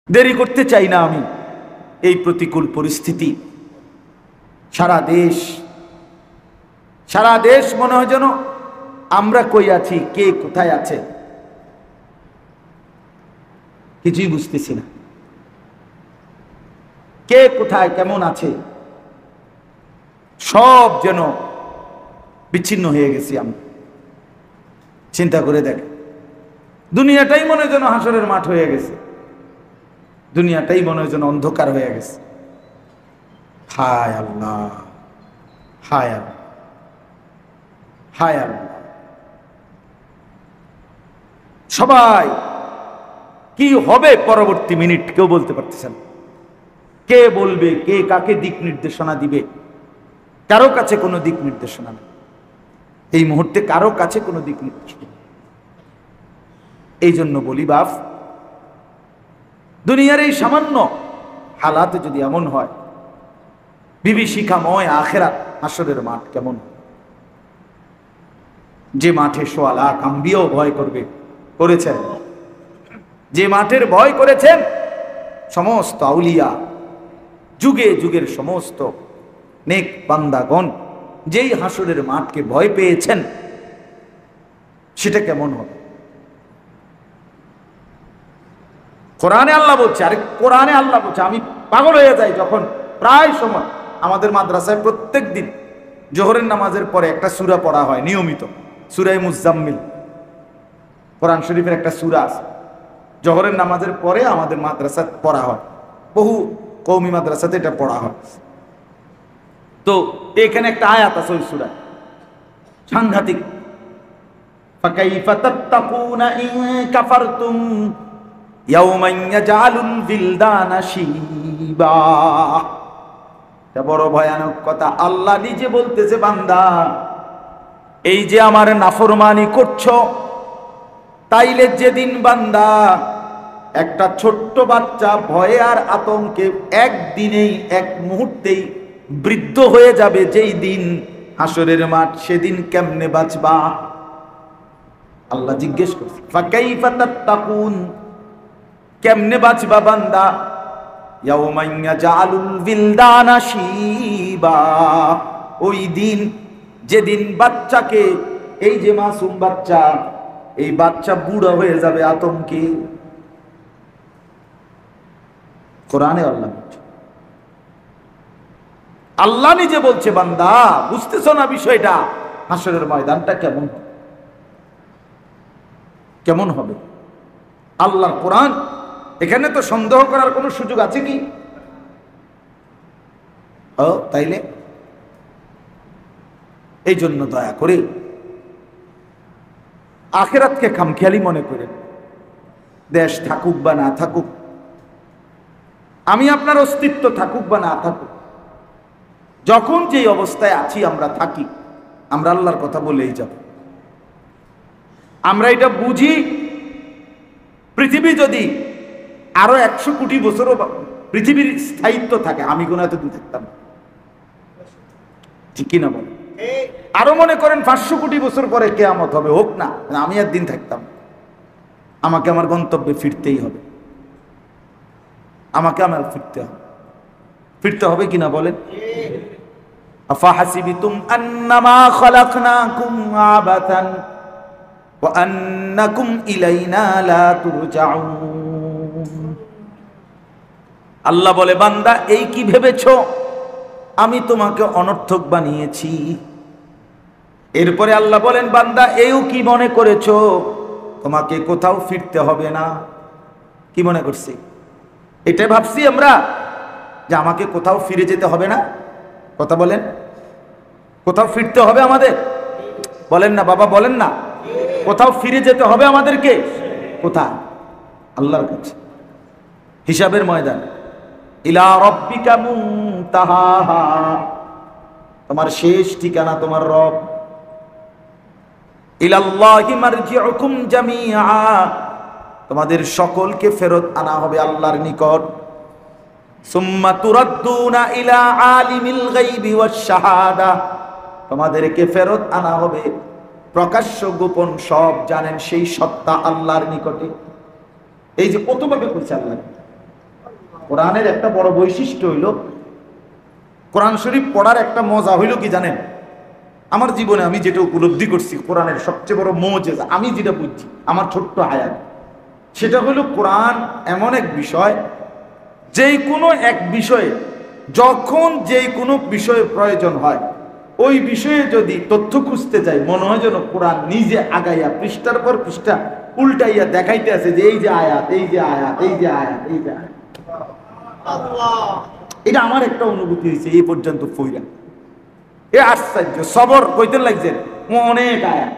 দেরি করতে চাই না আমি। এই প্রতিকূল পরিস্থিতি, সারা দেশ মনে হয় যেন আমরা কই আছি, কে কোথায় আছে কিছুই বুঝতেছি না। কে কোথায় কেমন আছে সব যেন বিচ্ছিন্ন হয়ে গেছি আমরা। চিন্তা করে দেখ, দুনিয়াটাই মনে হয় যেন হাসরের মাঠ হয়ে গেছে, দুনিয়াটাই মনে হয় যেন অন্ধকার হয়ে গেছে। হায় আল্লাহ, হায় আল্লাহ, হায় আল্লাহ। সবাই কি হবে পরবর্তী মিনিট কেউ বলতে পারতেছেন। কে বলবে, কে কাকে দিক নির্দেশনা দিবে? কারো কাছে কোনো দিক নির্দেশনা নেই এই মুহূর্তে, কারো কাছে কোনো দিক নির্দেশনা। এই জন্য বলি বাপ, দুনিয়ার এই সামান্য হালাতে যদি এমন হয়, বিভীষিকাময় আখিরাত হাসরের মাঠ কেমন? যে মাঠে সোয়া লাখ আম্বিয়াও ভয় করেছেন, যে মাঠের ভয় করেছেন সমস্ত আউলিয়া, যুগে যুগের সমস্ত নেক বান্দাগণ, যেই হাসরের মাঠকে ভয় পেয়েছেন, সেটা কেমন হবে? কোরআনে আল্লাহ বলছে, আরে কোরআনে আল্লাহ বলছে। আমি পাগল হয়ে যাই যখন প্রায় সময় আমাদের মাদ্রাসায় প্রত্যেক দিন জোহরের নামাজের পরে একটা সূরা পড়া হয় নিয়মিত, সূরা মুজাম্মিল। কোরআন শরীফের একটা সূরা আছে, জোহরের নামাজের পরে আমাদের মাদ্রাসায় পড়া হয়, বহু কওমি মাদ্রাসাতে এটা পড়া হয়। তো এখানে একটা আয়াত আছে ওই সূরা, সাংঘাতিক। ফাকাইফা তাত্তাকুনা ইন কাফারতুম ইয়াউমান ইয়াজালুল বিলদানা শিবা। এটা বড় ভয়ানক কথা। আল্লাহ নিজে বলতেছে, বান্দা এই যে আমার নাফরমানি করছো, তাইলে যেদিন বান্দা একটা ছোট্ট বাচ্চা ভয়ে আর আতঙ্কে একদিনেই এক মুহূর্তেই বৃদ্ধ হয়ে যাবে, যেই দিন হাসরের মাঠ, সেদিন কেমনে বাঁচবা? আল্লাহ জিজ্ঞেস করছে, ফাকাইফা তাত্তাকুন, কেমনে বাঁচবা বান্দা? ইয়াউমান ইয়াজালুল বিলদানা শিবা, ওই দিন যেদিন বাচ্চাকে, এই যে মাসুম বাচ্চা, এই বাচ্চা বুড়া হয়ে যাবে আতঙ্কে। কোরআনে আল্লাহ বলছে, আল্লাহ নিজে বলছে, বান্দা বুঝতেছো না বিষয়টা? হাসরের ময়দানটা কেমন কেমন হবে? আল্লাহর কোরআন, এখানে তো সন্দেহ করার কোনো সুযোগ আছে কি? ও তাইলে এই জন্য দয়া করে আখিরাতকে খামখেয়ালি মনে করেন। দেশ থাকুক বা না থাকুক, আমি আপনার অস্তিত্ব থাকুক বা না থাকুক, যখন যেই অবস্থায় আছি আমরা থাকি, আমরা আল্লাহর কথা বলেই যাব। আমরা এটা বুঝি, পৃথিবী যদি আরো 100 কোটি বছরও পৃথিবীর স্থায়িত্ব থাকে, আমি কোনো এতদিন থাকতাম, ঠিক কিনা বল? আরো মনে করেন 500 কোটি বছর পরে কিয়ামত হবে, হোক না, আমি একদিন থাকতাম। আমাকে আমার গন্তব্যে ফিরতেই হবে, আমাকে আমার ফিরতে হবে কিনা বলেন? আফাহাসিবিতুম আন্নামা খালাকনাকুম আবাতান ওয়া আন্নাকুম ইলাইনা লা তুরজাউন। আল্লাহ বলে, বান্দা এই কি ভেবেছো আমি তোমাকে অনর্থক বানিয়েছি? এরপরে আল্লাহ বলেন, বান্দা এও কি মনে করেছো তোমাকে কোথাও ফিরতে হবে না? কি মনে করছি? এটাই ভাবছি আমরা যে আমাকে কোথাও ফিরে যেতে হবে না? কথা বলেন, কোথাও ফিরতে হবে আমাদের? বলেন না বাবা, বলেন না, কোথাও ফিরে যেতে হবে আমাদেরকে। কোথায়? আল্লাহর কাছে, হিসাবের ময়দান। ইলা রাব্বিকা মুনতাহাহা, তোমার শেষ ঠিকানা তোমার রব। ইলাল্লাহি মারজিউকুম জামিআ, তোমাদের সকলকে ফেরত আনা হবে আল্লাহর নিকট। সুম্মা তুরাদ্দুনা ইলা আলিমিল গায়বি ওয়াশ শাহাদা, তোমাদেরকে ফেরত আনা হবে প্রকাশ্য গোপন সব জানেন সেই সত্তা আল্লাহর নিকটে। এই যে কতভাবে কইছে আল্লাহ, কোরআনের একটা বড় বৈশিষ্ট্য হইল, কোরআন শরীফ পড়ার একটা মজা হইল কি জানেন? আমার জীবনে আমি যেটা উপলব্ধি করছি, কোরআনের সবচেয়ে বড় মুজিজা আমি যেটা বুঝছি, আমার ছোট্ট আয়াত, সেটা হলো কোরআন এমন এক বিষয়, যেই কোনো এক বিষয়ে যখন যেই কোনো বিষয়ে প্রয়োজন হয়, ওই বিষয়ে যদি তথ্য খুঁজতে চাই, মনে হয় যেন কোরআন নিজে আগাইয়া পৃষ্ঠার পর পৃষ্ঠা উল্টাইয়া দেখাইতে আছে যে এই যে আয়াত, এই যে আয়াত, এই যে আয়াত, এই যে আয়াত। এটা আমার একটা অনুভূতি হয়েছে এই পর্যন্ত ফইরা। এ আশ্চর্য, সবর কইতে লাগছেন অনেক আয়াত,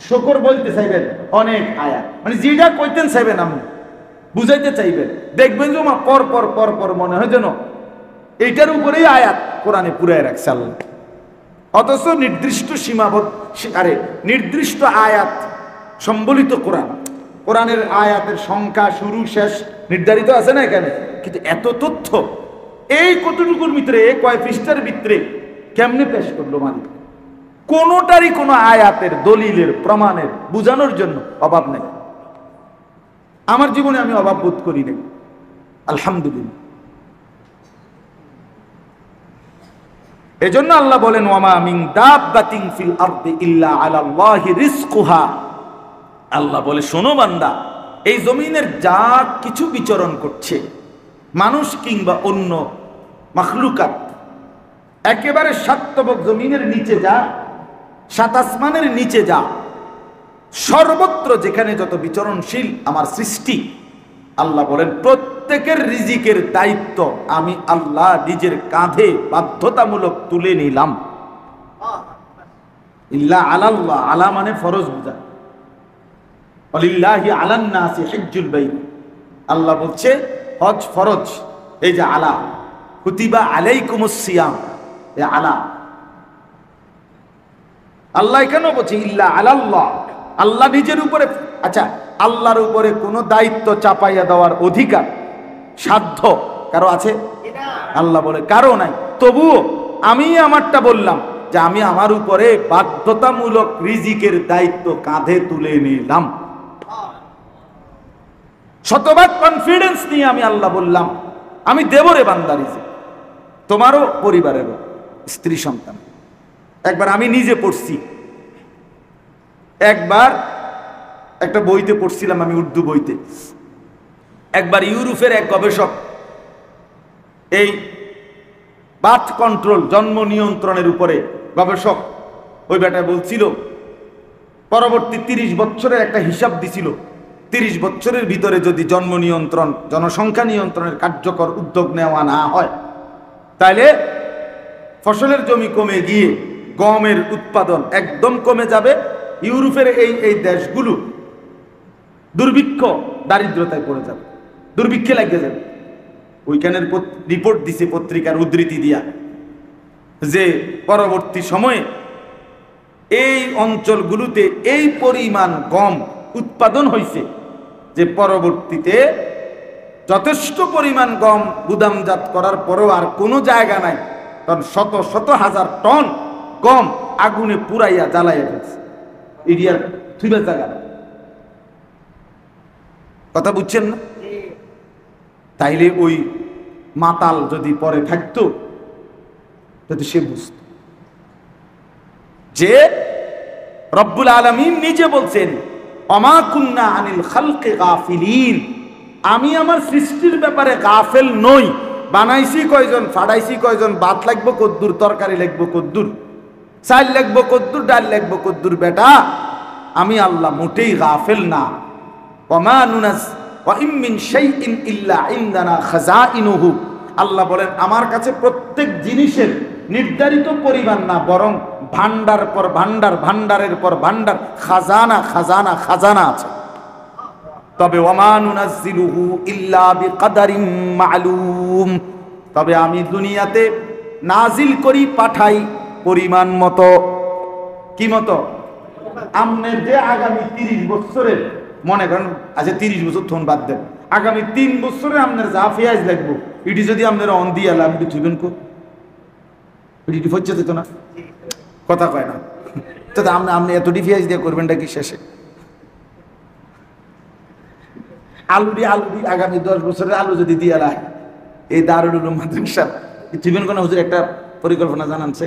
শুকর বলতে চাইবেন অনেক আয়াত, মানে যেটা কইতেন চাইবেন আপনি বুঝাইতে চাইবেন, দেখবেন যে পর পর পর পর মনে হয় যেন এইটার উপরেই আয়াত কোরআনে পুরাই রাখছে আল্লাহ। অথচ নির্দিষ্ট নির্দিষ্ট আয়াত সম্বলিত কোরআন, কোরআনের আয়াতের সংখ্যা শুরু শেষ নির্ধারিত আছে না এখানে, কিন্তু এত তথ্য এই কতটুকুর ভিতরে, কয় পৃষ্ঠার ভিতরে কেমনে পেশ করলো মালিক? কোনোটারই কোনো আয়াতের দলিলের প্রমাণের বুঝানোর জন্য অভাব নেই। আমার জীবনে আমি অভাব বোধ করি নাই, আলহামদুলিল্লাহ। এজন্য আল্লাহ বলেন ওয়ামা মিন দাব্বাতিন ফিল আরদি ইল্লা আলাল্লাহি রিজকুহা। আল্লাহ বলে শোনো বান্দা, এই জমিনের যা কিছু বিচরণ করছে, মানুষ কিংবা অন্য মাখলুকাত, একেবারে সাতবক জমিনের নিচে যা, সাত আসমানের নিচে যা, সর্বত্র যেখানে যত বিচরণশীল আমার সৃষ্টি, আল্লাহ বলেন প্রত্যেকের রিজিকের দায়িত্ব আমি আল্লাহ নিজের কাঁধে বাধ্যতামূলক তুলে নিলাম। ইল্লা আলাল্লাহ, আলা মানে ফরজ বুঝা, ওয়ালিল্লাহি আলান নাসি হিজ্জুল বাইত। আল্লাহ বলছে হজ ফরজ, এই যে আলা, কুতিবা আলাইকুমুস সিয়াম, এ আলা। আল্লাহ কেন বলছে ইল্লা আলাল্লাহ, আল্লাহ নিজের উপরে। আচ্ছা, আল্লাহর উপরে কোনো দায়িত্ব চাপাইয়া দেওয়ার অধিকার সাধ্য কারো আছে? আল্লাহ বলে কারো নাই। তবুও আমি আমারটা বললাম যে আমি আমার উপরে বাধ্যতামূলক রিজিকের দায়িত্ব কাঁধে তুলে নিলাম। শতভাগ কনফিডেন্স নিয়ে আমি আল্লাহ বললাম আমি দেব রে বান্দা রিজিক, তোমারও পরিবারেরও, স্ত্রী সন্তান। একবার আমি নিজে পড়ছি, একবার একটা বইতে পড়ছিলাম আমি, উর্দু বইতে। একবার ইউরোপের এক গবেষক এই বার্থ কন্ট্রোল, জন্ম নিয়ন্ত্রণের উপরে গবেষক, ওই বেটায় বলছিল পরবর্তী 30 বছরের একটা হিসাব দিছিল। 30 বছরের ভিতরে যদি জন্ম নিয়ন্ত্রণ, জনসংখ্যা নিয়ন্ত্রণের কার্যকর উদ্যোগ নেওয়া না হয়, তাহলে ফসলের জমি কমে গিয়ে গমের উৎপাদন একদম কমে যাবে। ইউরোপের এই দেশগুলো দুর্ভিক্ষ, দারিদ্রতায় পড়ে যাবে, দুর্ভিক্ষে লাগিয়ে যাবে। ওইখানের রিপোর্ট দিছে পত্রিকার উদ্ধৃতি দিয়া, যে পরবর্তী সময়ে এই অঞ্চলগুলোতে এই পরিমাণ গম উৎপাদন হয়েছে যে পরবর্তীতে যথেষ্ট পরিমাণ গম গুদামজাত করার পরেও আর কোনো জায়গা নাই, কারণ শত শত হাজার টন গম আগুনে পুরাইয়া জ্বালাইয়া ফেলছে, এরিয়ার থুইবার জায়গা। কথা বুঝছেন না? তাইলে ওই মাতাল যদি পরে থাকতো, যদি সে বুঝত যে রব্বুল আলামিন নিজে বলছেন অমা কুন্না আনিল খালকি গাফিলিন, আমি আমার সৃষ্টির ব্যাপারে গাফেল নই। বানাইছি কয়জন, ফাড়াইছি কয়জন, ভাত লাগবো কদ্দুর, তরকারি লাগবো কদ্দুর, চাল লাগবো কদ্দুর, ডাল লাগবো কদ্দুর, বেটা আমি আল্লাহ মোটেই গাফেল না। ওমা নুনাস ওয়া ইম মিন শাইইন ইল্লা ইনদানা খাযাইনুহু, আল্লাহ বলেন আমার কাছে প্রত্যেক জিনিসের নির্ধারিত পরিমাণ না, বরং ভান্ডার পর ভান্ডার, ভান্ডারের পর ভান্ডার, খাজানা খাজানা খাজানা আছে। তবে ওমা নুনাজ্জিলুহু ইল্লা বিকাদারিন মা'লুম, তবে আমি দুনিয়াতে নাজিল করি, পাঠাই পরিমাণ মতো। কি মতো? আমনের যে আগামী 30 বছরের, মনে করেন আচ্ছা 30 বছর থন বাদ দেন, আগামী 3 বছরে আপনার যা পেঁয়াজ লাগবো, এটি যদি আপনারা অন দিয়ে আলাম এটি থুবেন কো, এটি হচ্ছে যেত না, কথা কয় না তো আপনি এতটি পেঁয়াজ দিয়ে করবেনটা কি শেষে? আলু দিয়ে আগামী 10 বছরের আলু যদি দিয়ে আলায়, এই দারুল উলুম মাদ্রাসা জীবন কোন হুজুর একটা পরিকল্পনা জানানছে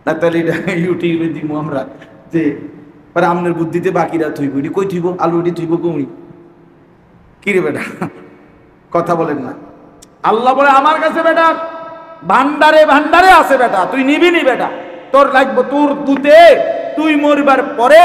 না, তাহলে এটা ইউটিউবে দিব আমরা যে পরে আমনের বুদ্ধিতে বাকিরা থইব, এটি কই থইব, আলু এটি থইব কমই কি রে বেটা, কথা বলেন না। আল্লাহ বলে আমার কাছে বেটা ভান্ডারে ভান্ডারে আছে বেটা, তুই নিবি নি বেটা, তোর লাগবো তোর দুতে, তুই মরবার পরে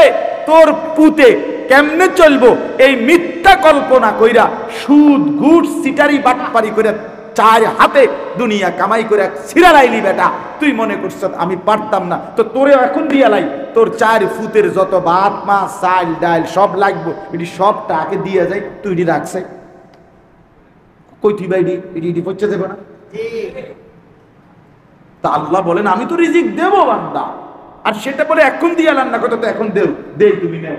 তোর পুতে কেমনে চলবো এই মিথ্যা কল্পনা কইরা সুদ ঘুষ সিটারি বাটপারি করে চার হাতে দুনিয়া কামাই করে ছিড়ালাইলি বেটা, তুই মনে করছ আমি পারতাম না, তো তোরে এখন দিয়া লাই, তোর চার ফুতের যত ভাত মাছ চাল ডাল সব লাগবো, এটি সব টাকে দিয়া যায়, তুই এটি রাখছে কই তুই ভাই এটি পড়ছে দেবো না। তা আল্লাহ বলেন আমি তো রিজিক দেবো বান্দা, আর সেটা বলে এখন দিয়া লান না কত, তো এখন দেও দে তুমি নেও,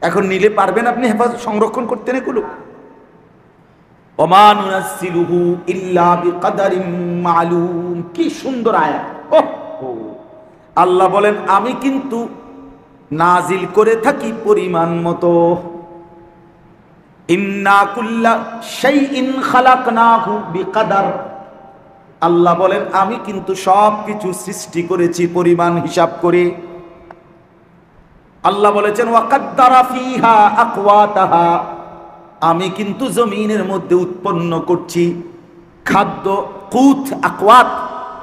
এখন নিলে পারবেন আপনি হেফাজত সংরক্ষণ করতে না গুলো। কি সুন্দর আয়াত, আল্লাহ বলেন আমি কিন্তু নাজিল করে থাকি পরিমাণ মতো। ইন্না কুল্লা শাইইন খালাকনাহু বিকদার, আল্লাহ বলেন আমি কিন্তু সব কিছু সৃষ্টি করেছি পরিমাণ হিসাব করে। আল্লাহ বলেছেন ওয়াকাদ্দারা ফিহা আকওয়াতাহা, আমি কিন্তু জমিনের মধ্যে উৎপন্ন করছি খাদ্য, কুত আকওয়াত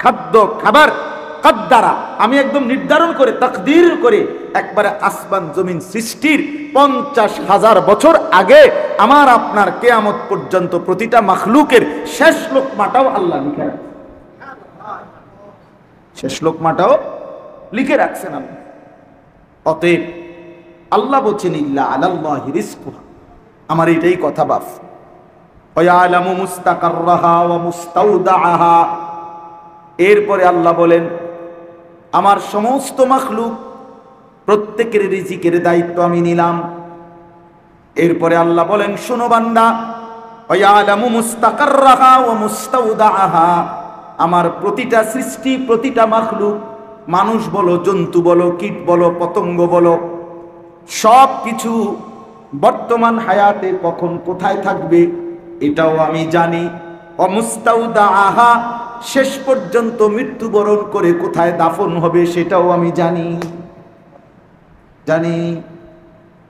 খাদ্য খাবার, কাদ্দারা আমি একদম নির্ধারণ করে তাকদীর করে একবারে আসমান জমিন সৃষ্টির 50,000 বছর আগে আমার আপনার কিয়ামত পর্যন্ত প্রতিটা মাখলুকের শেষ লোকমাটাও আল্লাহ লিখে রাখছেন, শেষ লোকমাটাও লিখে রাখছেন আল্লাহ। অতএব আল্লাহ বলছেন ইল্লা আলাল্লাহি রিজকুহা, আমার এটাই কথা বাপ, ওয়ায়ালামু মুস্তাকাররাহা ওয়া মুস্তাউদাআহা। এরপরে আল্লাহ বলেন আমার সমস্ত মাখলুক প্রত্যেকের রিজিকের দায়িত্ব আমি নিলাম। এরপরে আল্লাহ বলেন শোনো বান্দা, ওয়ায়ালামু মুস্তাকাররাহা ওয়া মুস্তাউদাআহা, আমার প্রতিটা সৃষ্টি প্রতিটা মাখলুক, মানুষ বলো জন্তু বলো কীট বলো পতঙ্গ বলো, সব কিছু বর্তমান হায়াতে কখন কোথায় থাকবে এটাও আমি জানি। অমুস্তাউদাআহা, শেষ পর্যন্ত মৃত্যুবরণ করে কোথায় দাফন হবে সেটাও আমি জানি।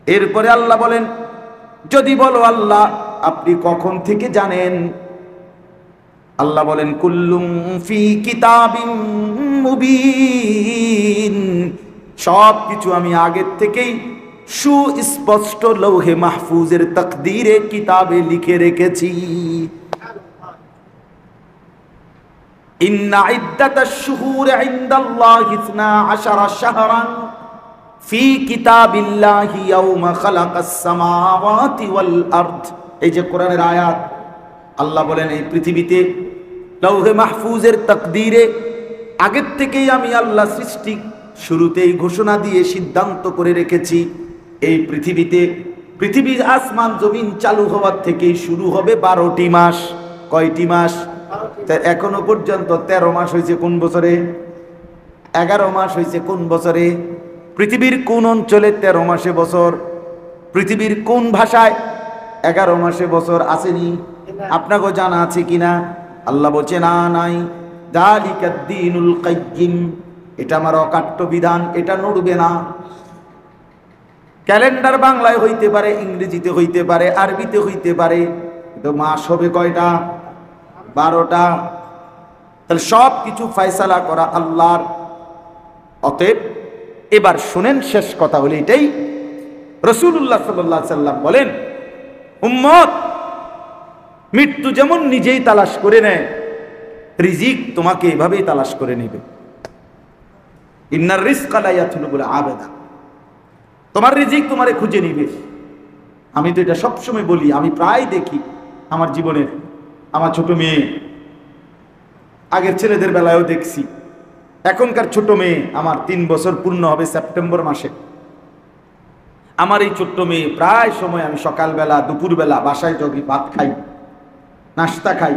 এরপরে আল্লাহ বলেন যদি বলো আল্লাহ আপনি কখন থেকে জানেন, আল্লাহ বলেন কুল্লুম ফি কিতাবিম মুবিন, সব কিছু আমি আগের থেকেই সুস্পষ্ট লৌহে মাহফুজের তাকদীরে কিতাবে লিখে রেখেছি। ইন্না ইদ্দাতাশ শুহুরি ইনদাল্লাহি 12 শাহরান ফি কিতাবিল্লাহি ইয়াওমা খালাকাস সামাওয়াতি ওয়াল আরদ। এই যে কোরআনের আয়াত, আল্লাহ বলেন এই পৃথিবীতে লৌহে মাহফুজের তাকদীরে আগের থেকেই আমি আল্লাহ সৃষ্টি শুরুতেই ঘোষণা দিয়ে সিদ্ধান্ত করে রেখেছি এই পৃথিবীর আসমান জমিন চালু হওয়ার থেকেই শুরু হবে 12টি মাস। কয়টি মাস? এখনো পর্যন্ত 13 মাস হয়েছে কোন বছরে? 11 মাস হয়েছে কোন বছরে? পৃথিবীর কোন অঞ্চলে 13 মাসে বছর? পৃথিবীর কোন ভাষায় 11 মাসে বছর আসেনি? আপনাকে জানা আছে কিনা? আল্লাহ বলছে না, নাই। যালিকাদ দীনুল কাইয়্যিম, এটা আমার অকাট্য বিধান, এটা নড়বে না। ক্যালেন্ডার বাংলায় হইতে পারে, ইংরেজিতে হইতে পারে, আরবিতে হইতে পারে, কিন্তু মাস হবে কয়টা? 12টা। তাহলে সব কিছু ফয়সালা করা আল্লাহর। অতএব এবার শুনেন, শেষ কথা হলো এটাই, রাসূলুল্লাহ সাল্লাল্লাহু আলাইহি সাল্লাম বলেন উম্মত মৃত্যু যেমন নিজেই তালাশ করে নেয়, রিজিক তোমাকে এভাবেই তালাশ করে নেবে। ইন্নার রিজকা লা ইয়াতলুবুল আবাদা, তোমার রিজিক তোমারে খুঁজে নিবে। আমি তো এটা সবসময় বলি, আমি প্রায় দেখি আমার জীবনের, আমার ছোট মেয়ে, আগের ছেলেদের বেলায়ও দেখছি, এখনকার ছোট মেয়ে আমার 3 বছর পূর্ণ হবে সেপ্টেম্বর মাসে। আমার এই ছোট্ট মেয়ে প্রায় সময় আমি সকালবেলা দুপুরবেলা বাসায় যোগী ভাত খাই, নাস্তা খাই,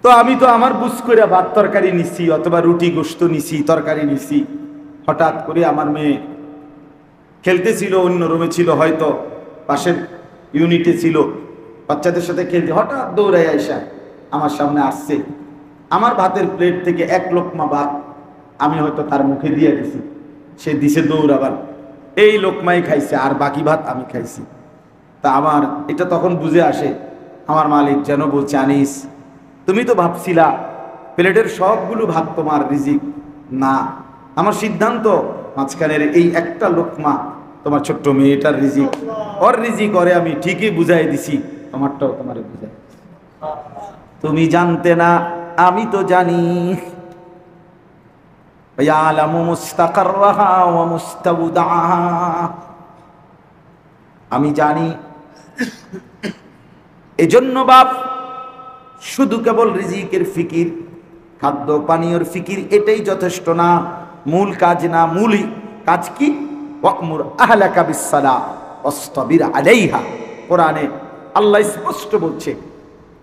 তো আমি তো আমার বুঝ করে ভাত তরকারি নিছি অথবা রুটি গোশত নিছি, তরকারি নিছি। হঠাৎ করে আমার মেয়ে খেলতেছিল, অন্য রুমে ছিল, হয়তো পাশের ইউনিটে ছিল, বাচ্চাদের সাথে খেলতে, হঠাৎ দৌড়াই আইসা আমার সামনে আসছে। আমার ভাতের প্লেট থেকে এক লোকমা ভাত আমি হয়তো তার মুখে দিয়ে দিছি, সে দিছে দৌড়াবার, এই লোকমাই খাইছে আর বাকি ভাত আমি খাইছি। তা আমার এটা তখন বুঝে আসে, আমার মালিক যেন বলছে, আনিস তুমি তো ভাবছিলা প্লেটের সবগুলো ভাত তোমার রিজিক না, আমার সিদ্ধান্ত মাঝখানের এই একটা লোকমা তোমার ছোট্ট মেয়েটার রিজিক, ওর রিজিক ওরে আমি ঠিকই বুঝাই দিছি, তোমারটাও তোমারে বুঝাই। তুমি জানতে না, আমি তো জানি। ইয়ালামু মুস্তাকাররাহা ওয়া মুস্তাওদাহা, আমি জানি। এজন্য বাপ শুধু কেবল রিজিকের ফিকির, খাদ্য পানীয়র ফিকির এটাই যথেষ্ট না, মূল কাজ না। মূল কাজ কি? ওয়া'মুর আহলাকা বিসসালাহ ওয়াসতাবির আলাইহা। কোরআনে আল্লাহ স্পষ্ট বলছে,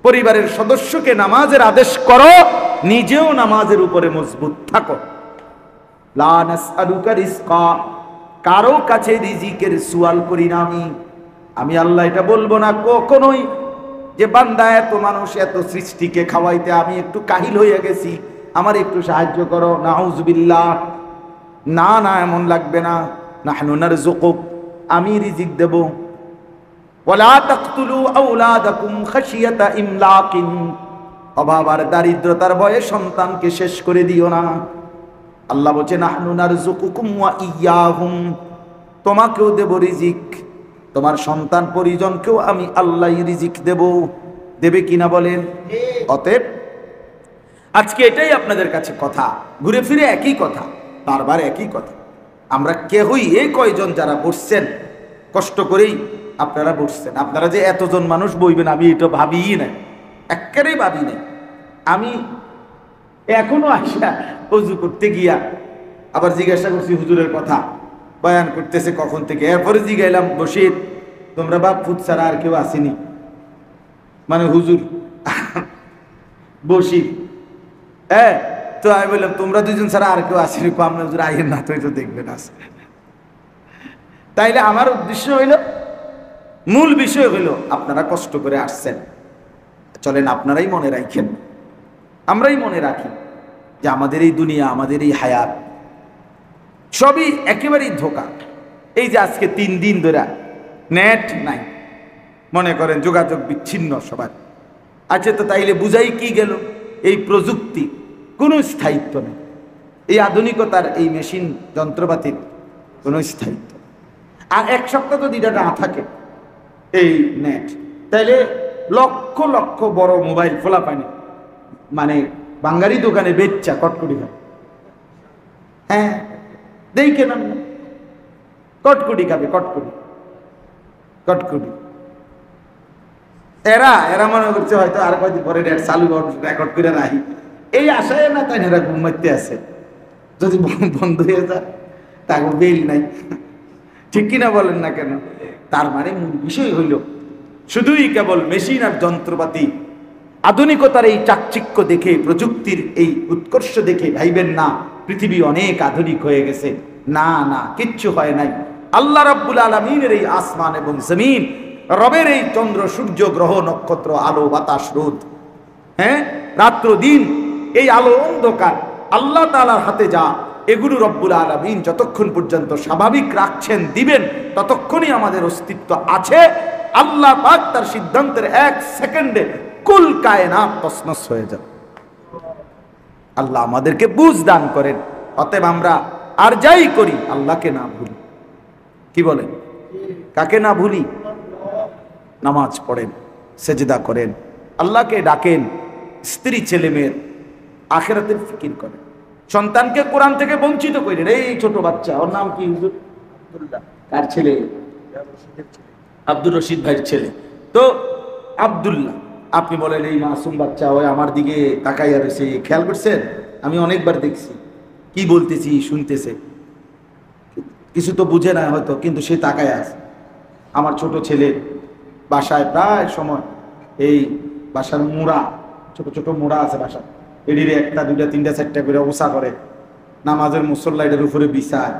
পরিবারের সদস্যকে নামাজের আদেশ করো, নিজেও নামাজের উপরে মজবুত থাকো। লা নাসআলুকা রিজকা, কারো কাছে রিজিকের সুয়াল করি না আমি আল্লাহ এটা বলবো না কখনোই যে বান্দা এত মানুষ এত সৃষ্টিকে খাওয়াইতে আমি একটু কাহিল হয়ে গেছি, আমার একটু সাহায্য করো। নাউজুবিল্লাহ, না না, এমন লাগবে না। নাহনু নারযুকুক, আমি রিজিক দেব। ওয়ালা তাকতুলু আওলাদাকুম খাশিয়াতা ইমলাকিন, অভাব আর দারিদ্রতার ভয়ে সন্তানকে শেষ করে দিও না। আল্লাহ বলছে নাহনু নারযুকুকুম ওয়া ইয়্যাহুম, তোমাকেও দেব রিজিক, তোমার সন্তান পরিজনকেও আমি আল্লাহই রিজিক দেব। দেবে কিনা বলেন? অতএব আজকে এটাই আপনাদের কাছে কথা, ঘুরে ফিরে একই কথা, বারবার একই কথা। আমরা কেউই, এই কয়জন যারা বসছেন কষ্ট করেই আপনারা বসছেন, আপনারা যে এতজন মানুষ বইবেন আমি এটা ভাবিই নাই, একেবারেই ভাবি নাই। আমি এখনো আসা ওযু করতে গিয়া আবার জিজ্ঞাসা করছি হুজুরের কথা, বয়ান করতেছে কখন থেকে, এরপরে জিগাইলাম বসির তোমরা বাপ ফুট ছাড়া আর কেউ আসেনি, মানে হুজুর বসির, হ্যাঁ। তো আমি বললাম তোমরা দুজন ছাড়া আর কেউ আসেনি, আমরা হুজুর আইয়ের না, তো দেখবেন আসে। তাইলে আমার উদ্দেশ্য হইল, মূল বিষয় হইল আপনারা কষ্ট করে আসছেন, চলেন আপনারাই মনে রাখেন, আমরাই মনে রাখি যে আমাদের এই দুনিয়া, আমাদের এই হায়াত সবই একেবারেই ধোঁকা। এই যে আজকে 3 দিন ধরে নেট নাই, মনে করেন যোগাযোগ বিচ্ছিন্ন সবার। আচ্ছা, তো তাইলে বুঝাই কি গেল? এই প্রযুক্তি কোনো স্থায়িত্ব নেই, এই আধুনিকতার এই মেশিন যন্ত্রপাতির কোনো স্থায়িত্ব। আর এক সপ্তাহ যদি এটা না থাকে এই নেট, তাইলে লক্ষ লক্ষ বড় মোবাইল ফোলা পায়নি, মানে বাঙালি দোকানে বেচ্চা কটকুটি খাবে। হ্যাঁ, দেই কেন কটকুটি খাবে, কটকুটি কটকুটি। এরা এরা মনে করছে হয়তো আর কয়দিন পরে নেট চালু রেকর্ড করে রাখি, এই আশায় না তাই এরা ঘুমাইতে আছে। যদি বন্ধ হয়ে যায় তাকে বেল নাই, ঠিক কিনা বলেন না কেন? তার মানে মূল বিষয় হইল শুধুই কেবল মেশিন আর যন্ত্রপাতি, আধুনিকতার এই চাকচিক্য দেখে, প্রযুক্তির এই উৎকর্ষ দেখে ভাইবেন না পৃথিবী অনেক আধুনিক হয়ে গেছে। না না, কিচ্ছু হয় নাই। আল্লাহ রাব্বুল আলামিনের এই আসমান এবং জমিন, রবের এই চন্দ্র সূর্য গ্রহ নক্ষত্র, আলো বাতাস রোদ, হ্যাঁ, রাত্র দিন, এই আলো অন্ধকার আল্লাহ তাআলার হাতে যা, এগুলো রব্বুল আলামিন যতক্ষণ পর্যন্ত স্বাভাবিক রাখছেন দিবেন, ততক্ষণই আমাদের অস্তিত্ব আছে। আল্লাহ পাক তার সিদ্ধান্তের 1 সেকেন্ডে কুল কায়নাত তছনছ হয়ে যাবে। আল্লাহ আমাদেরকে বুঝ দান করেন। অতএব আমরা আর যাই করি আল্লাহকে না ভুলি। কি বলেন? কাকে না ভুলি? নামাজ পড়েন, সেজদা করেন, আল্লাহকে ডাকেন, স্ত্রী ছেলে মেয়ের আখিরাতের ফিকির করেন, সন্তানকে কোরআন থেকে বঞ্চিত করেন। এই ছোট বাচ্চা, ওর নাম কি হুজুর? কার ছেলে? আব্দুর রশিদ ভাইয়ের ছেলে। তো আব্দুল্লাহ, আপনি বলেন এই মাসুম বাচ্চা ওই আমার দিকে তাকাইয়া রয়েছে, খেয়াল করছেন? আমি অনেকবার দেখছি, কি বলতেছি শুনতেছে, কিছু তো বুঝে না হয়তো, কিন্তু সে তাকায় আছে। আমার ছোট ছেলে বাসায় প্রায় সময় এই বাসার মোড়া, ছোট ছোট মোড়া আছে বাসায়, এটির 1টা 2টা 3টা 4টা করে ওসা করে, নামাজের মুসল্লাইটার উপরে বিছায়,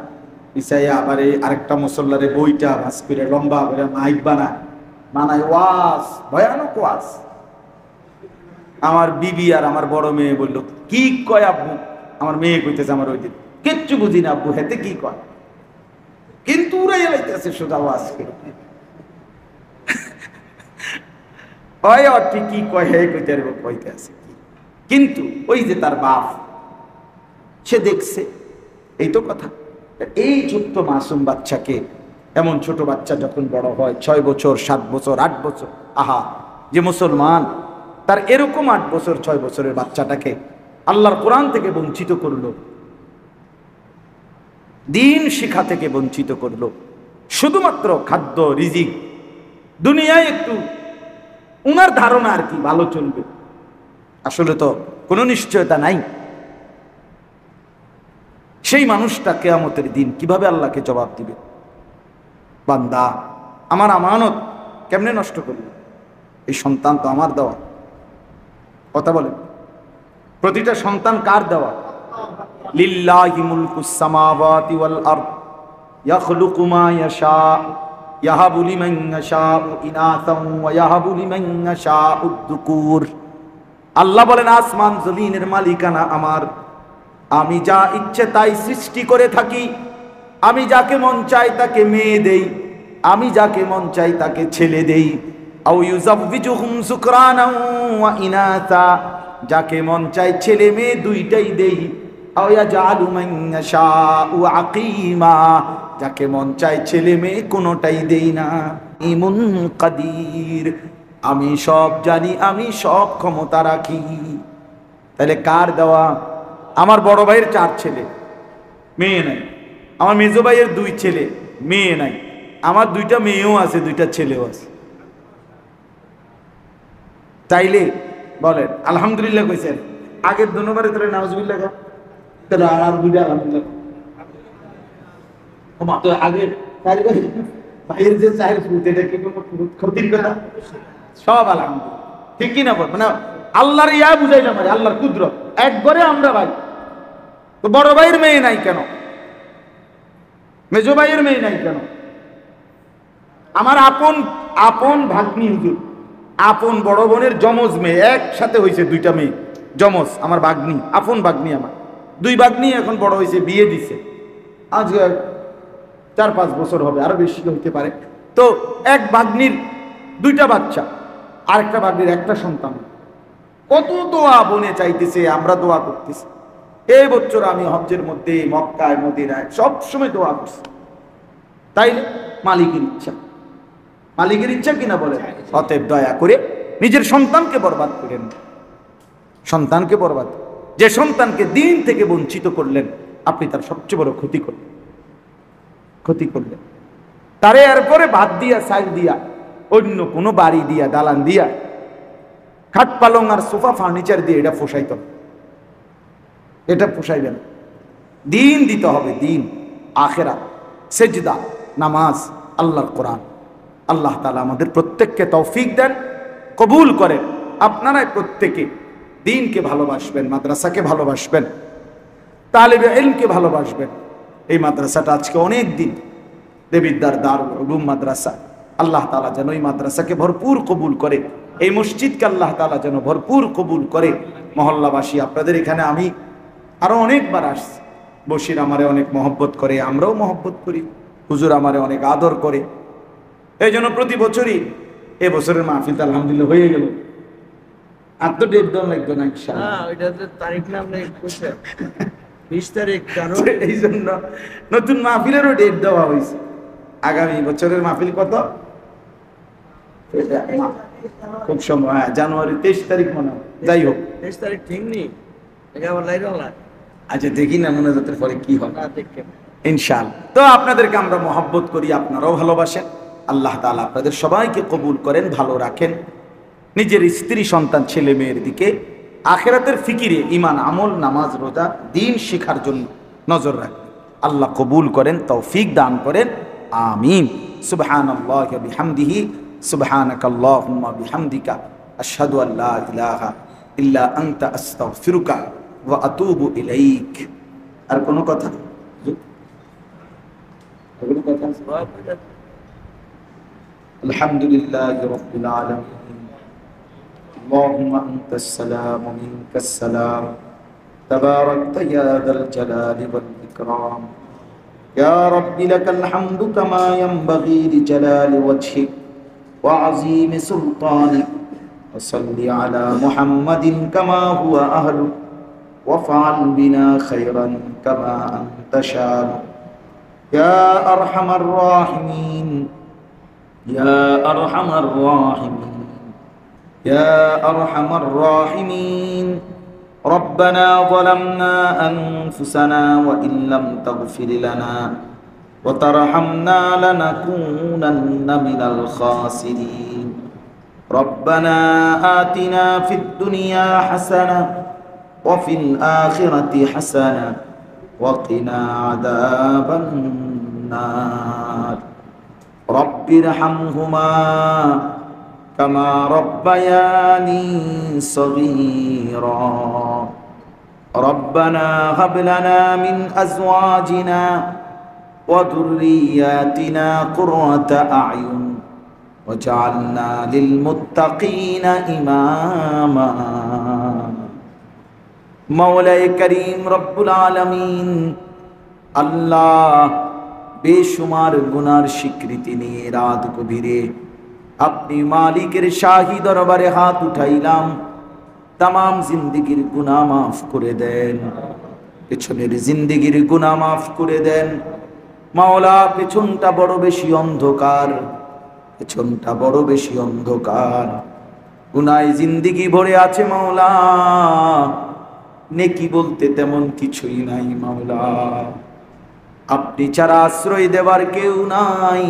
বিছাইয়া আবার এই আরেকটা মুসল্লারে বইটা ভাস করে লম্বা করে মাইক বানায়, মানায় ওয়াজ, ভয়ানক ওয়াজ। আমার বিবি আর আমার বড় মেয়ে বলল, কি কয় আব্বু? আমার মেয়ে কইতেছে আমার ওই দিন, কিচ্ছু বুঝি না আব্বু, হেতে কি কয়, কিন্তু উড়াই লাইতেছে সোজা ওয়াজ করে। কি কয় হে কইতে পারবো, কইতে আছে কিন্তু ওই যে তার বাপ, সে দেখছে, এই তো কথা। এই ছোট্ট মাসুম বাচ্চাকে, এমন ছোট বাচ্চা যখন বড় হয় 6 বছর 7 বছর 8 বছর, আহা যে মুসলমান তার এরকম 8 বছর 6 বছরের বাচ্চাটাকে আল্লাহর কোরআন থেকে বঞ্চিত করলো, দিন শিক্ষা থেকে বঞ্চিত করলো, শুধুমাত্র খাদ্য রিজিক, দুনিয়ায় একটু উনার ধারণা আর কি ভালো চলবে, আসলে তো কোনো নিশ্চয়তা নাই। সেই মানুষটা কিয়ামতের দিন কিভাবে আল্লাহকে জবাব দিবে? বান্দা, আমার আমানত কেমনে নষ্ট করবে? এই সন্তান তো আমার দেওয়া। কথা বলেন, প্রতিটা সন্তান কার দেওয়া? লিল্লাহি মুলকুস সামাওয়াতি ওয়াল আরদ ইয়াখলুকু মা ইয়াশা ইয়াহাবু লিমান ইয়াশাউ ইনাসান ওয়া ইয়াহাবু লিমান ইয়াশাউ যুকুর। আল্লাহ বলেন, আসমান জমিনের মালিকানা আমার, আমি যা ইচ্ছে তাই সৃষ্টি করে থাকি। আমি যাকে মন চাই তাকে মেয়ে দেই, আমি যাকে মন চাই তাকে ছেলে দেই। আও ইউযাওয়িজুহুম যুকরানাও ওয়া ইনাসা, যাকে মন চাই ছেলে মেয়ে দুইটাই দেই। আও ইয়াজআলু মান ইয়াশাউ আকিমা, যাকে মন চাই ছেলে মেয়ে কোনোটাই দেই না। ইমুন কাদির, আমি সব জানি, আমি সব ক্ষমতা রাখি। তাহলে কার দেওয়া? আমার বড় ভাইয়ের 4 ছেলে, মেয়ে নাই। আমার মেজো ভাইয়ের 2 ছেলে, মেয়ে নাই। আমার 2টা মেয়েও আছে, 2টা ছেলেও আছে। তাইলে বলেন আলহামদুলিল্লাহ কইছেন? আগের 2 নম্বরে তোরে নাউজুবিল্লাহ কর, তাহলে আর 2টা আলহামদুলিল্লাহ। তো আগে ভাইয়ের যে 4 ফুট, এটা কি কোনো ক্ষতির কথা? সব আলহামদুলিল্লাহ, ঠিক কি না? মানে আল্লাহর ইয়া বুঝাইলাম, আল্লাহর কুদরত। একবারে আমরা ভাই। তো বড় ভাইয়ের মেয়ে নাই কেন? মেজো ভাইয়ের মেয়ে নাই কেন? আমার আপন ভাগ্নি হুজুর, আপন বড় বোনের যমজ মেয়ে, একসাথে হয়েছে 2টা মেয়ে যমজ, আমার ভাগ্নি, আপন ভাগ্নি আমার। 2 ভাগ্নি এখন বড় হয়েছে, বিয়ে দিছে, আজ 4-5 বছর হবে, আরো বেশি হইতে পারে। তো এক ভাগ্নির 2টা বাচ্চা, আরেকটা ভাগ্নির 1টা সন্তান। কত দোয়া বনে চাইতেছে, আমরা দোয়া করতেছি। এই বছর আমি হজ্জের মধ্যে মক্কায় মদিনায় সবসময় দোয়া করছি। তাই মালিকের ইচ্ছা, মালিকের ইচ্ছা কিনা বলে। অতএব দয়া করে নিজের সন্তানকে বরবাদ করেন, সন্তানকে বরবাদ। যে সন্তানকে দিন থেকে বঞ্চিত করলেন, আপনি তার সবচেয়ে বড় ক্ষতি করলেন। তারে এরপরে বাদ দিয়া, সাইড দিয়া, অন্য কোনো বাড়ি দিয়া, দালান দিয়া, খাট পালং আর সোফা ফার্নিচার দিয়ে এটা পোষাইত, এটা পোষাইবে না। দিন দিতে হবে, দিন, আখেরাত, সেজদা, নামাজ, আল্লাহর কোরআন। আল্লাহ তাআলা আমাদের প্রত্যেককে তৌফিক দেন, কবুল করেন। আপনারাই প্রত্যেকে দ্বীনকে ভালোবাসবেন, মাদ্রাসাকে ভালোবাসবেন, তালিবে ইলমকে ভালোবাসবেন। এই মাদ্রাসাটা আজকে অনেক দিন দেবিদ্দার দারুল উলুম মাদ্রাসা, আল্লাহ তাআলা যেন এই মাদ্রাসাকে ভরপুর কবুল করে, এই মসজিদকে আল্লাহ তাআলা যেন ভরপুর কবুল করে। মহল্লাবাসী, আপনাদের এখানে আমি আরো অনেকবার আসছি। বশির আমারে অনেক মহব্বত করে, আমরাও মহব্বত করি। হুজুর আমারে অনেক আদর করে। এই জন্য প্রতি বছরই, এবছরের মাহফিল আলহামদুলিল্লাহ হয়ে গেল। আর তো ডেট দেওয়া লাগবে না ইনশাআল্লাহ। তারিখ না, 20 তারিখ, কারণ এই জন্য নতুন মাহফিলেরও ডেট দেওয়া হয়েছে। আগামী বছরের মাহফিল কত? খুব সম্ভব জানুয়ারি 23 তারিখ মনে হয়। যাই হোক, 23 তারিখ ঠিক নেই। আচ্ছা দেখি না মোনাজাতের পরে কি হয় ইনশাআল্লাহ। তো আপনাদেরকে আমরা মহব্বত করি, আপনারাও ভালোবাসেন। আল্লাহ তাআলা আপনাদের সবাইকে কবুল করেন, ভালো রাখেন। নিজের স্ত্রী সন্তান ছেলে মেয়ের দিকে আখিরাতের ফিকিরে ঈমান, আমল, নামাজ, রোজা, দ্বীন শেখার জন্য নজর রাখেন। আল্লাহ কবুল করেন, তৌফিক দান করেন। আমিন। সুবহানাল্লাহি ওয়া বিহামদিহি, সুবহানাকাল্লাহুম্মা বিহামদিকা, আশহাদু আল্লা ইলাহা ইল্লা আনতা, আস্তাগফিরুকা ওয়া আতুবু ইলাইক। আর কোনো কথা? কোনো কথা? আলহামদুলিল্লাহি রাব্বিল আলামিন। আল্লাহুম্মা আনতাস সালাম ওয়া মিনকাস সালাম, তাবারাকতা ইয়া যাল জালালি ওয়াল ইকরাম। ইয়া রাব্বি লাকাল হামদু কামা ইয়ানবাগি লিজালালি ওয়াজহিক ওয়া আযীমি সুলতানিক। ওয়া সাল্লি আলা মুহাম্মাদিন কামা হুয়া আহলুক ওয়া ফাআল বিনা খায়রান কামা আনতা শাআনু। ইয়া আরহামার রাহিমিন, ইয়া আরহামার রাহিমিন, ইয়া আরহামার রাহিমিন। ربنا ظلمنا أنفسنا وإن لم تغفر لنا وترحمنا لنكونن من الخاسرين. ربنا آتنا في الدنيا حسنة وفي الآخرة حسنة وقنا عذاب النار. رب ارحمهما كما ربياني صغيرا. ربنا هب لنا من أزواجنا وذرياتنا قرة أعين واجعلنا للمتقين إماما. مولاي كريم رب العالمين, আল্লাহ বেশুমার গুনার স্বীকৃতি নিয়ে রাত গভীরে আপনি মালিকের শাহী দরবারে হাত উঠাইলাম। তামাম জিন্দেগির গুনাহ মাফ করে দেন, পেছনের জিন্দেগির গুনাহ মাফ করে দেন। মাওলা, পেছনটা বড় বেশি অন্ধকার, পেছনটা বড় বেশি অন্ধকার, গুনায় জিন্দেগি ভরে আছে মাওলা। নেকি বলতে তেমন কিছুই নাই মাওলা, আপনি ছাড়া আশ্রয় দেবার কেউ নাই।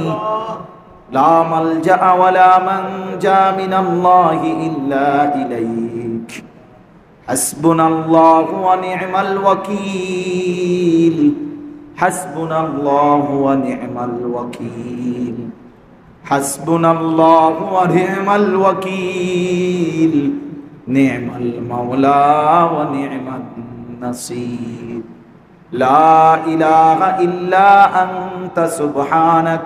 লা মালজা ওয়ালা মানজা মিনাল্লাহি ইল্লা ইলাইক। হাসবুনাল্লাহু ওয়া নি'মাল ওয়াকিল, হাসবুনাল্লাহু ওয়া নি'মাল ওয়াকিল, হাসবুনাল্লাহু ওয়া নি'মাল ওয়াকিল। নি'মাল মাওলা ওয়া নি'মান নাসীর। লা ইলাহা ইল্লা আনতা সুবহানাক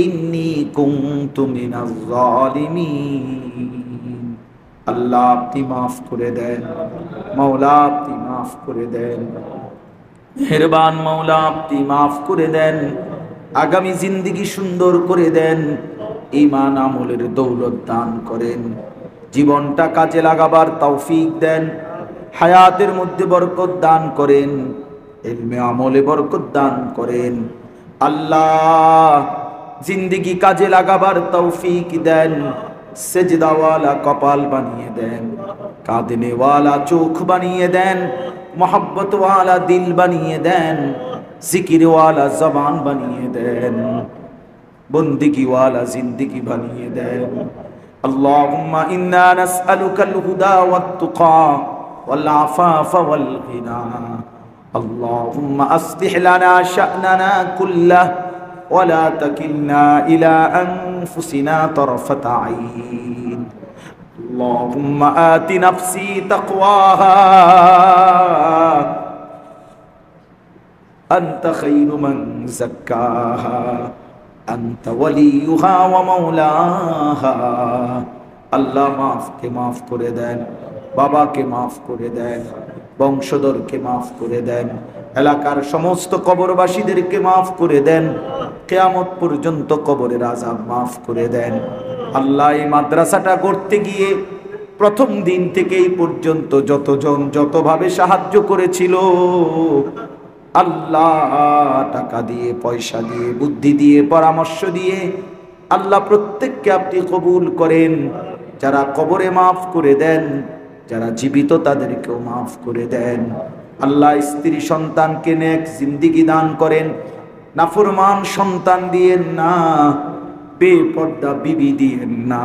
ইন্নী কুনতু মিনাজ জালিমিন। আল্লাহ, আপনি মাফ করে দেন মাওলা, আপনি মাফ করে দেন। মেহেরবান মাওলা, আপনি মাফ করে দেন। আগামী জিন্দেগি সুন্দর করে দেন, ঈমান আমলের দৌলত দান করেন, জীবনটা কাজে লাগাবার তৌফিক দেন, হায়াতের মধ্যে বরকত দান করেন, ইলমে আমলে বরকত দান করেন। আল্লাহ, জিন্দেগি কাজে লাগাবার তৌফিক দেন, সেজদাওয়ালা কপাল বানিয়ে দেন, কাঁদনেওয়ালা চোখ বানিয়ে দেন, মোহাব্বতওয়ালা দিল বানিয়ে দেন, জিকিরওয়ালা জবান বানিয়ে দেন, বন্দিগিওয়ালা জিন্দেগি বানিয়ে দেন। আল্লাহুম্মা ইন্না নাসআলুকাল হুদা ওয়াত তুকা ওয়াল আফাফা ওয়াল গিনা। আল্লাহুম্মা আসলিহ লানা শা'নানা কুল্লাহু ولا تكلنا إلى أنفسنا طرفة عين. اللهم آت نفسي تقواها أنت خير من زكاها أنت وليها ومولاها. আল্লাহ মাফকে মাফ করে দেন, বাবাকে মাফ করে দেন, বংশধরকে মাফ করে দেন, এলাকার সমস্ত কবরবাসীদেরকে মাফ করে দেন, কিয়ামত পর্যন্ত কবরের আযাব মাফ করে দেন। আল্লাহ, এই মাদ্রাসাটা করতে গিয়ে প্রথম দিন থেকে এই পর্যন্ত যতজন যতভাবে সাহায্য করেছিল, আল্লাহ টাকা দিয়ে, পয়সা দিয়ে, বুদ্ধি দিয়ে, পরামর্শ দিয়ে, আল্লাহ প্রত্যেককে আপনি কবুল করেন। যারা কবরে মাফ করে দেন, যারা জীবিত তাদেরকেও মাফ করে দেন। আল্লাহ, স্ত্রী সন্তানকে নেক জিন্দেগি দান করেন, নাফরমান সন্তান দিয়েন না, বেপর্দা বিবি দিয়েন না,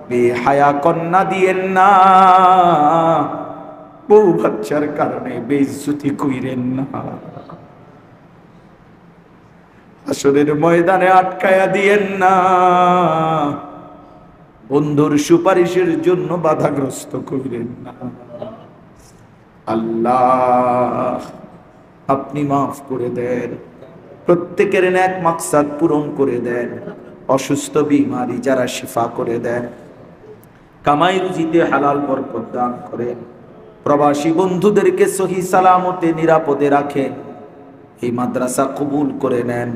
বেহায়া কন্যা দিয়েন না, বউ বাচ্চার কারণে বেইজ্জতি কইরেন না, আসরের ময়দানে আটকায়া দিয়েন না, বন্ধুর সুপারিশের জন্য বাধাগ্রস্ত কইরেন না। আল্লাহ, আপনি মাফ করে দেন, প্রত্যেকের নেক মাকসাদ পূরণ করে দেন, অসুস্থ বিমারি যারা শিফা করে দেন, কামাই রুজিতে হালাল বরকত দান করেন, প্রবাসী বন্ধুদেরকে সহি সালামতে নিরাপদে রাখেন। এই মাদ্রাসা কবুল করে নেন,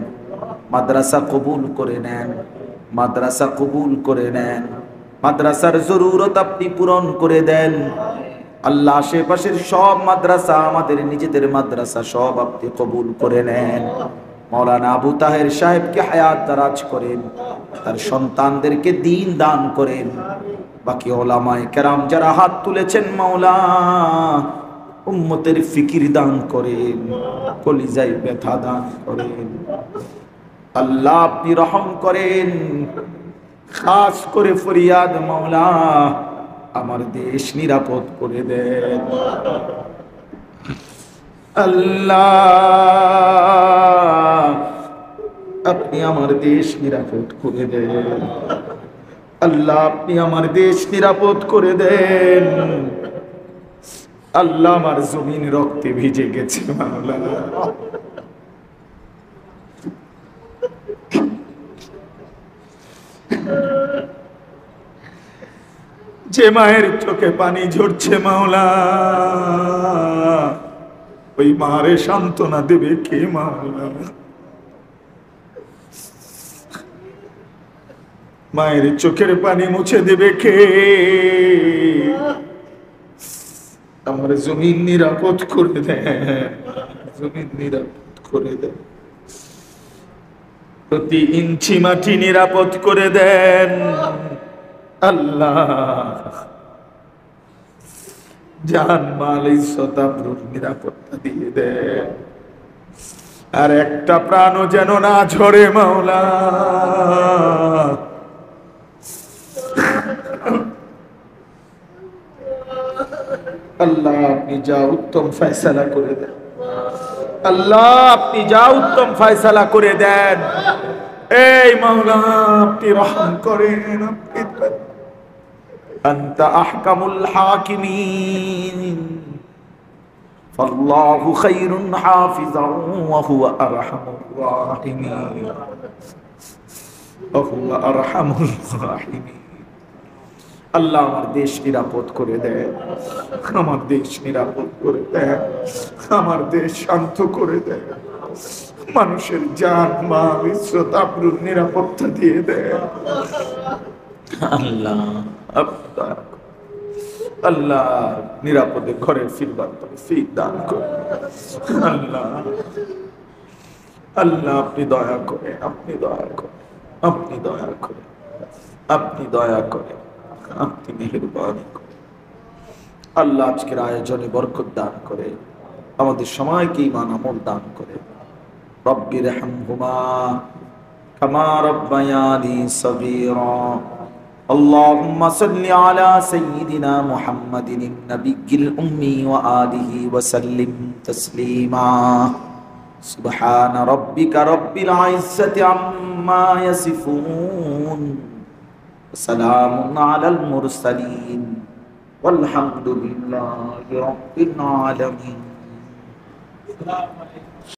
মাদ্রাসা কবুল করে নেন, মাদ্রাসা কবুল করে নেন। মাদ্রাসার জরুরত আপনি পূরণ করে দেন আল্লাহ। আশেপাশের সব মাদ্রাসা, আমাদের নিজেদের মাদ্রাসা সব আপনি কবুল করে নেন। মাওলানা আবু তাহের সাহেবকে হায়াত দারাজ করেন, তার সন্তানদেরকে দ্বীন দান করেন। বাকি ওলামায়ে কেরাম যারা হাত তুলেছেন মাওলা, উম্মতের ফিকির দান করেন, কলিজায় ব্যথা দান করেন। আল্লাহ আপনি রহম করেন। খাস করে ফরিয়াদ মাওলা, আমার দেশ নিরাপদ করে দেন আল্লাহ। আপনি আমার দেশ নিরাপদ করে দেন আল্লাহ, আপনি আমার দেশ নিরাপদ করে দেন আল্লাহ। আমার জমিন রক্তে ভিজে গেছে মাওলা, যে মায়ের চোখে পানি ঝরছে মাওলা, ওই মারে সান্ত্বনা দেবে কে মাওলা? মায়ের চোখের পানি মুছে দেবে কে? আমার জমিন নিরাপদ করে দেন, জমিন নিরাপদ করে দেন, প্রতি ইঞ্চি মাটি নিরাপদ করে দেন আল্লাহ। জান মাল ইজ্জত আবরুর নিরাপত্তা দিয়ে দেন, আর একটা প্রাণও যেন না ঝরে মাওলা। আল্লাহ আপনি যা উত্তম ফয়সালা করে দেন আল্লাহ, আপনি যা উত্তম ফয়সালা করে দেন। এই মাওলা আপনি রহম করেন, আপনি আনতা আহকামুল হাকিমিন, ফাল্লাহু খায়রুন হাফিজান ওয়া হুয়া আরহামুর রাহিমিন, ওয়া হুয়া আরহামুর রাহিমিন। আল্লাহ আমার দেশ নিরাপদ করে দেন, আমার দেশ নিরাপদ করে দেন, আমার দেশ শান্ত করে দেন, মানুষের জান মাল ইজ্জত আবরুর নিরাপত্তা দিয়ে দেন আল্লাহ। আল্লাহ নিরাপদে ঘরে ফিরবার তৌফিক দান করুন আল্লাহ। আল্লাহ আপনি দয়া করে, আপনি দয়া করে, আপনি দয়া করে, আপনি দয়া করে, আপনি মেহেরবানি করে আল্লাহ আজকের আয়োজনে বরকত দান করে, আমাদের সময়কে ঈমান আমল দান করে। রব্বির হামহুমা কামা রব্বায়ানি সগীরা। আল্লাহুম্মা সাল্লি আলা সাইয়্যিদিনা মুহাম্মাদিন নাবিয়্যিল উম্মি ওয়া আলিহি ওয়া সাল্লিম তাসলিমা। সুবহানা রাব্বিকা রাব্বিল ইজ্জাতি আম্মা ইয়াসিফুন, সালামুন আলাল মুরসালিন, والحمد لله رب العالمين.